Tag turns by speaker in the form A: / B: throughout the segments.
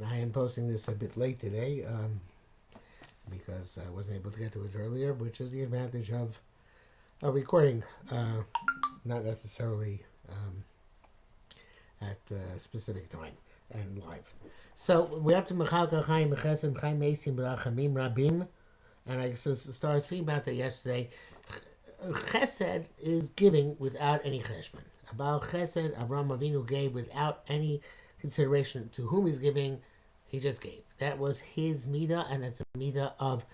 A: I am posting this a bit late today because I wasn't able to get to it earlier, which is the advantage of a recording, not necessarily at a specific time and live. So we're up to Mechalka Chaim Mechesim Chaim Mesim Barachamim Rabim, and I started speaking about that yesterday. Chesed is giving without any cheshbon. About Chesed, Avraham Avinu gave without any consideration to whom he's giving. He just gave. That was his midah, and it's a midah of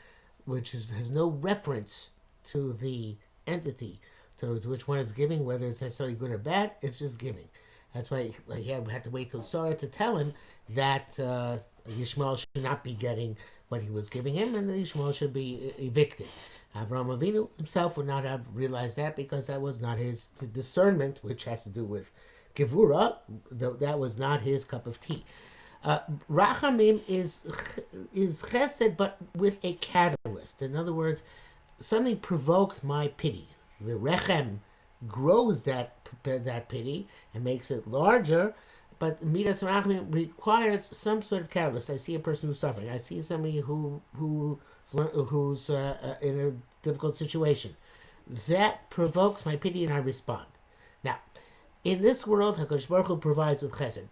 A: which has no reference to the entity towards which one is giving, whether it's necessarily good or bad. It's just giving. That's why he had to wait till Sarah to tell him that Yishmael should not be getting what he was giving him, and that Yishmael should be evicted. Avraham Avinu himself would not have realized that because that was not his discernment, which has to do with Gevura. That was not his cup of tea. Rachamim is chesed, but with a catalyst. In other words, something provoked my pity. The rechem grows that pity and makes it larger, but midas rachamim requires some sort of catalyst. I see a person who's suffering. I see somebody who's in a difficult situation. That provokes my pity, and I respond. Now, in this world, HaKadosh Baruch Hu provides with chesed.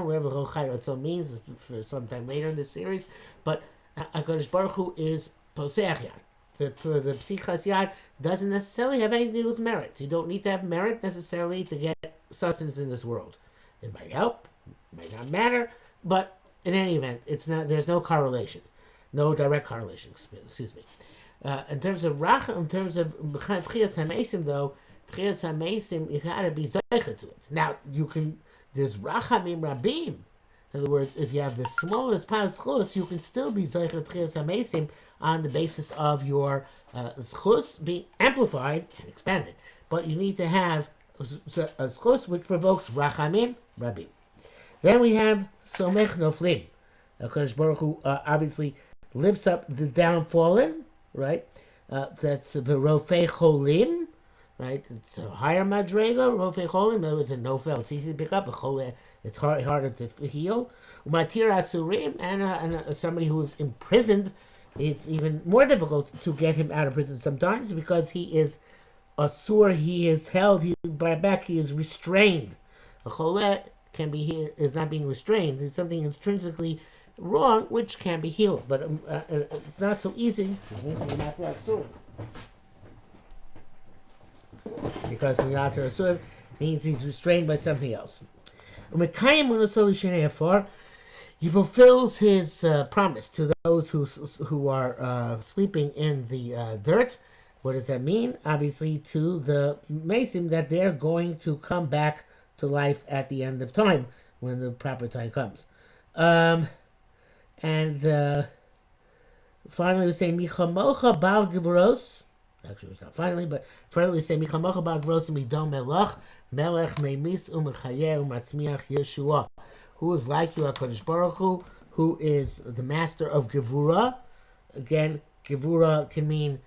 A: Whatever chai ratzon means for some time later in this series, but HaKadosh Baruch Hu is poseach yad. The psichas yad doesn't necessarily have anything to do with merit. You don't need to have merit necessarily to get sustenance in this world. It might help, it might not matter, but in any event, it's not. There's no correlation, no direct correlation. Excuse me. In terms of Tchias HaMeisim, though, Tchias HaMeisim, you gotta be zeicha to it. Now there's Rachamim Rabim. In other words, if you have the smallest part of schus, you can still be zeicha Tchias HaMeisim on the basis of your schus being amplified and expanded. But you need to have a schus which provokes Rachamim Rabim. Then we have Somech Noflim. HaKadosh Baruch Hu obviously lifts up the downfallen, right? That's the Rofei Cholim, right? It's a higher madrega, Rofei Cholim. That was a nofel. It's easy to pick up. A chole, it's harder to heal. Umatir Asurim, and somebody who is imprisoned, it's even more difficult to get him out of prison sometimes because he is asur. He is held. By back. He is restrained. A chole is not being restrained. There's something intrinsically wrong which can be healed, but it's not so easy because the asur means he's restrained by something else. He fulfills his promise to those who are sleeping in the dirt. What does that mean? Obviously, to the Mesim, that they're going to come back to life at the end of time when the proper time comes. And finally, we say Michamocha Bal Gevros. Actually, it's not finally, but finally we say Michamocha Bal Gevros Midom Melach Melech Meimis Umechayeh Umatzmiach Yeshua. Who is like you, HaKadosh Baruch Hu, who is the master of Gevura. Again, Gevura can mean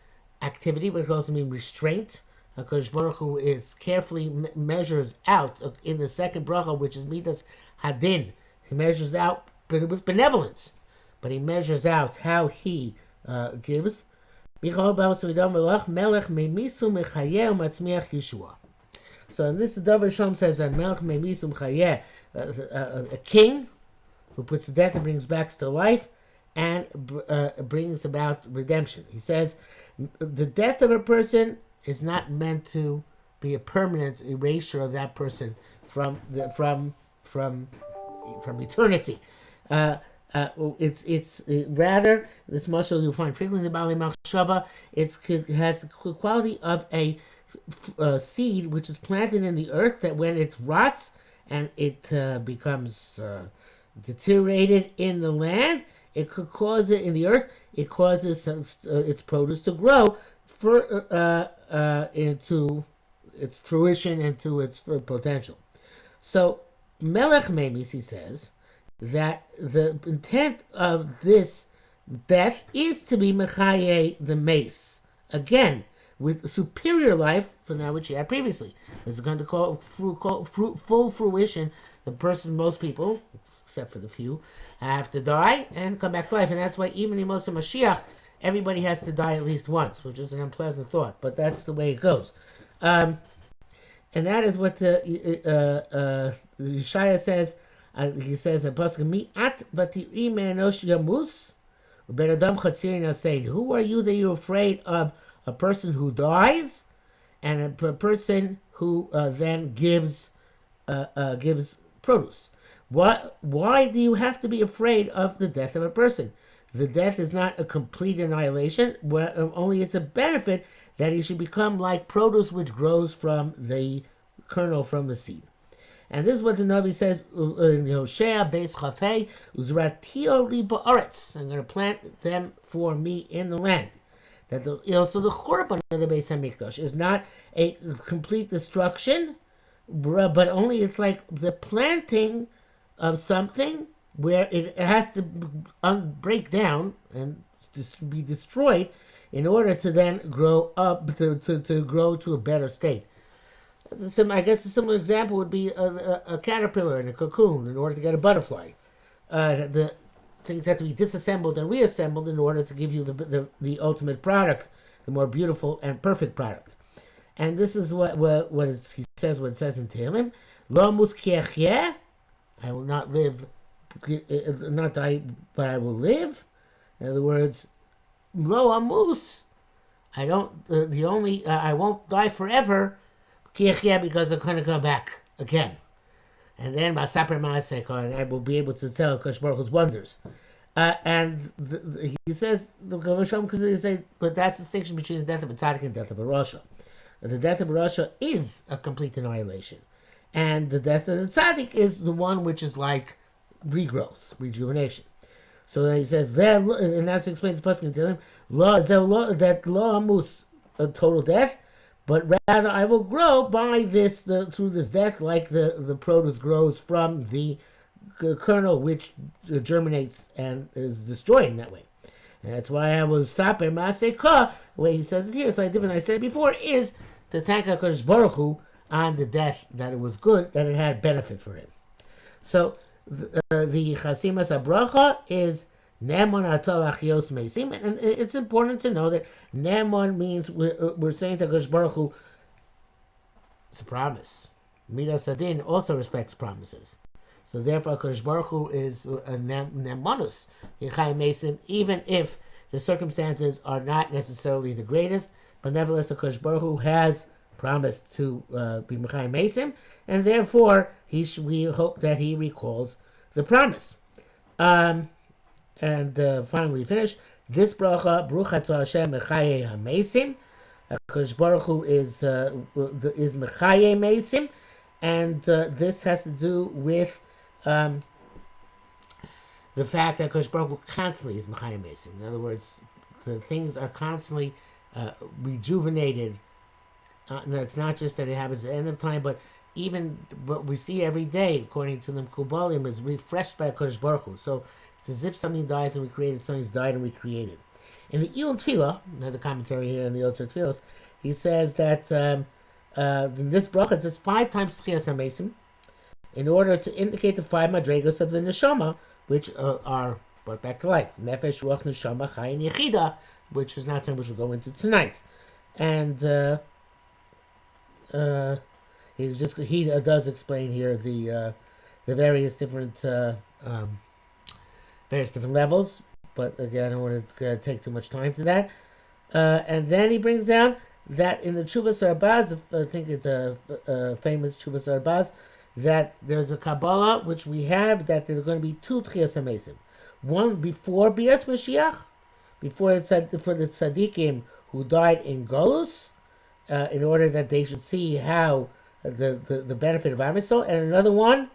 A: activity, but it can also mean restraint. HaKadosh Baruch Hu is carefully measures out in the second bracha, which is Midas Hadin. He measures out with benevolence, but he measures out how he gives. So in this Davar Shom says that Melech Memisum Chayeh, a king who puts to death and brings back to life and brings about redemption. He says the death of a person is not meant to be a permanent erasure of that person from eternity. It's rather, this mashal you'll find frequently in the Bali Machshava. It has the quality of a seed which is planted in the earth, that when it rots and it becomes deteriorated in the land, it could cause it in the earth. It causes its produce to grow into its fruition and to its potential. So Melech Memis, he says, that the intent of this death is to be Mechaye the mace. Again, with superior life from that which he had previously. This is going to call full fruition. The person, most people, except for the few, have to die and come back to life. And that's why even in Moshe Mashiach, everybody has to die at least once, which is an unpleasant thought, but that's the way it goes. And that is what the Yeshaya says. He says, who are you that you're afraid of? A person who dies and a person who then gives produce. Why do you have to be afraid of the death of a person? The death is not a complete annihilation, only it's a benefit that he should become like produce which grows from the kernel, from the seed. And this is what the Navi says in Hosea, Beis Chafei, Uzratio li ba'aretz. I'm going to plant them for me in the land. That so the Churban of the Beis Hamikdash is not a complete destruction, but only it's like the planting of something where it has to break down and be destroyed in order to then grow up, to grow to a better state. I guess a similar example would be a caterpillar in a cocoon in order to get a butterfly. The things have to be disassembled and reassembled in order to give you the ultimate product, the more beautiful and perfect product. And this is what he says when it says in Tehillim, Lo muskiachye, I will not live, not die, but I will live. In other words, Lo amus, I won't die forever, because I'm going to come back again. And then I will be able to tell Kosh Baruch Hu's wonders. And he says, but that's the distinction between the death of a tzaddik and the death of a rasha. The death of a rasha is a complete annihilation. And the death of the tzaddik is the one which is like regrowth, rejuvenation. So he says, and that explains the pasuk in Tehillim, that lo amus, a total death, but rather I will grow by this through this death, like the produce grows from the kernel which germinates and is destroyed in that way. And that's why I will saper maseka, the way he says it here, slightly different than I said before, is to thank HaKadosh Baruch Hu on the death, that it was good, that it had benefit for him. So the Chasimas Abracha is Nemon Atol Achios Meisim, and it's important to know that Nemon means we're saying to HaKadosh Baruch Hu, it's a promise. Midas Adin also respects promises. So therefore, HaKadosh Baruch Hu is a Nemonus in Chayim Meisim, even if the circumstances are not necessarily the greatest, but nevertheless, HaKadosh Baruch Hu has promised to be Mechayim Meisim, and therefore we hope that he recalls the promise. And finally, finish this bracha. Brucha to Hashem Mechayei HaMeisim. HaKadosh Baruch Hu is Mechayei Meisim, and this has to do with the fact that HaKadosh Baruch Hu constantly is Mechayei Meisim. In other words, the things are constantly rejuvenated. It's not just that it happens at the end of time, but even what we see every day, according to the Mekubalim, is refreshed by HaKadosh Baruch Hu. So it's as if something dies and recreated, something's died and recreated. In the Iyun Tefillah, another commentary here in the Yotzer Tefillos, he says that in this bracha it says 5 times Tchias HaMeisim in order to indicate the 5 madregas of the neshama, which are brought back to life. Nefesh, Ruach, Neshama, Chai, and Yechida, which is not something which we'll go into tonight. And he does explain here the various different levels, but again, I don't want to take too much time to that. And then he brings down that in the Tshuvas Arbaz, I think it's a famous Tshuvas Arbaz, that there's a Kabbalah which we have that there are going to be 2 Tchias HaMeisim. One before Bias Mashiach, before it said for the tzaddikim who died in Golus, in order that they should see how the benefit of Am Yisrael, and another one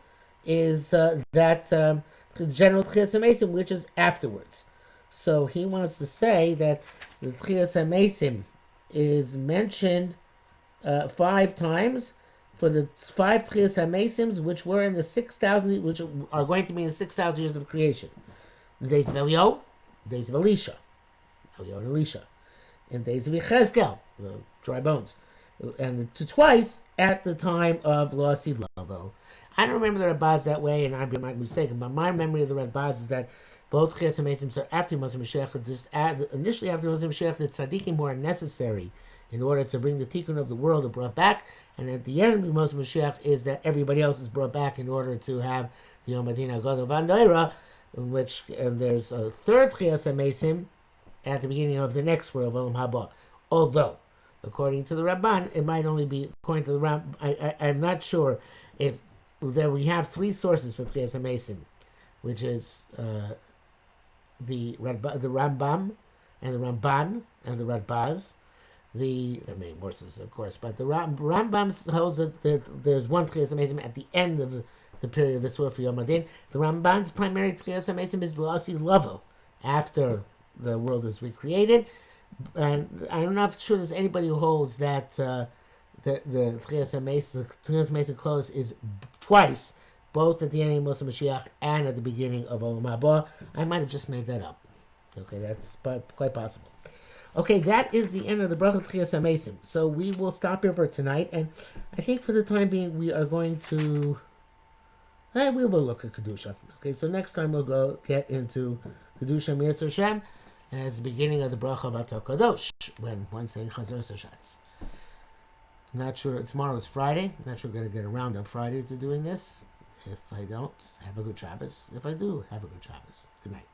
A: is that the general Tchias HaMeisim, which is afterwards. So he wants to say that the Tchias HaMeisim is mentioned 5 times for the 5 Tchias HaMeisim which were in the 6,000, which are going to be in 6,000 years of creation. The days of Elio, the days of Elisha, Elio and Elisha, and the days of Yechezkel, dry bones, and twice at the time of Lo Asid Lago. I don't remember the Rabbaz that way, and I might be mistaken, but my memory of the Rabbaz is that both Chiyas HaMesim are after Moshe Mashiach. Initially after Moshe Mashiach, the tzaddikim were necessary in order to bring the tikkun of the world brought back, and at the end of Moshe Mashiach is that everybody else is brought back in order to have the Yom Adin HaGadol V'Handoira, in which there's a third Chiyas HaMesim at the beginning of the next world, Olam Haba. Although, according to the Ramban, it might only be, according to the Ramban, I'm not sure if there we have three sources for Chiyas HaMesim, which is the Rambam and the Ramban and the Radbaz. There may be more sources, of course, but the Rambam holds that there's one Chiyas HaMesim at the end of the period of the Surah for Yom Adin. The Ramban's primary Chiyas HaMesim is Lasi Lavo, after the world is recreated. And I'm not sure there's anybody who holds that the Chiyas HaMesim close is twice, both at the end of Moshe Mashiach and at the beginning of Olam Haba. I might have just made that up. Okay, that's quite possible. Okay, that is the end of the Bracha Chiyas HaMesim. So we will stop here for tonight, and I think for the time being we are going to... we will look at Kedusha. Okay, so next time we'll go get into Kedusha Mirtz Hashem as the beginning of the Bracha of Atar Kadosh, when one saying Chazor Sashatz. I'm not sure, tomorrow is Friday. I'm not sure we're going to get around on Friday to doing this. If I don't, have a good Shabbos. If I do, have a good Shabbos. Good night.